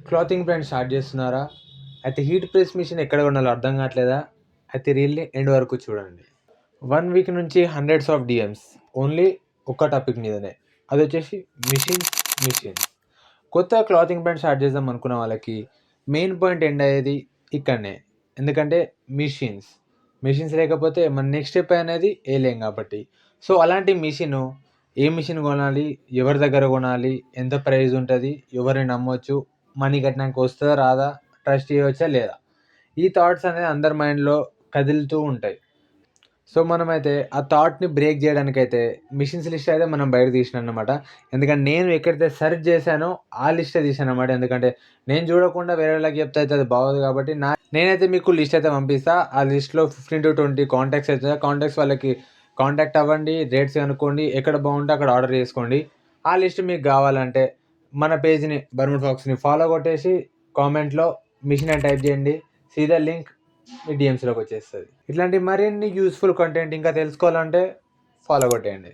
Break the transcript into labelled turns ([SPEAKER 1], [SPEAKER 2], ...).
[SPEAKER 1] Clothing brand start చేస్తున్నారా? అయితే heat press machine ఎక్కడ కొనాలో అర్థం కావట్లేదా? అయితే రీల్‌ని ఎండ్ వరకు చూడండి. 1 వీక్ నుంచి హండ్రెడ్స్ ఆఫ్ డీఎమ్స్ ఓన్లీ ఒక్క టాపిక్ మీదనే. అదొచ్చేసి మిషన్స్. కొత్తగా క్లాతింగ్ బ్రాండ్ స్టార్ట్ చేద్దాం అనుకున్న వాళ్ళకి మెయిన్ పాయింట్ ఎండ్ అయ్యేది ఇక్కడనే. ఎందుకంటే మిషన్స్ లేకపోతే మన నెక్స్ట్ స్టెప్ అనేది ఏయలేం కాబట్టి. సో అలాంటి ఏ మిషన్ కొనాలి? ఎవరి దగ్గర కొనాలి? ఎంత ప్రైస్ ఉంటది? ఎవరిని నమ్మొచ్చు? మనీ కట్టినాక వస్తదా? రాదా? ట్రస్ట్ చేయవచ్చా? లేదా? ఈ థాట్స్ అనేది అందరి మైండ్‌లో కదులుతూ ఉంటాయి. సో మనమైతే ఆ థాట్‌ని బ్రేక్ చేయడానికైతే మిషన్స్ లిస్ట్ అయితే మనం బయట తీసినాననమాట. ఎందుకంటే నేను ఎక్కడైతే సెర్చ్ చేశానో ఆ లిస్టే తీశాననమాట. ఎందుకంటే నేను చూడకుండా వేరే వాళ్ళకి చెప్తే అయితే అది బాగోదు కాబట్టి నేనైతే మీకు లిస్ట్ అయితే పంపిస్తా. ఆ లిస్ట్‌లో 15-20 కాంటాక్ట్స్ అయితే కాంటాక్ట్స్ వాళ్ళకి కాంటాక్ట్ అవ్వండి. రేట్స్ కనుక్కోండి. ఎక్కడ బాగుంటే అక్కడ ఆర్డర్ చేసుకోండి. ఆ లిస్ట్ మీకు కావాలంటే మన పేజ్‌ని బర్ముడ్ ఫాక్స్‌ని ఫాలో కొట్టేసి కామెంట్‌లో మిషన్ అని టైప్ చేయండి. సీదా లింక్ మీ డీఎమ్స్‌లోకి వచ్చేస్తది. ఇట్లాంటి మరిన్ని యూజ్‌ఫుల్ కంటెంట్ ఇంకా తెలుసుకోవాలంటే ఫాలో కొట్టేయండి.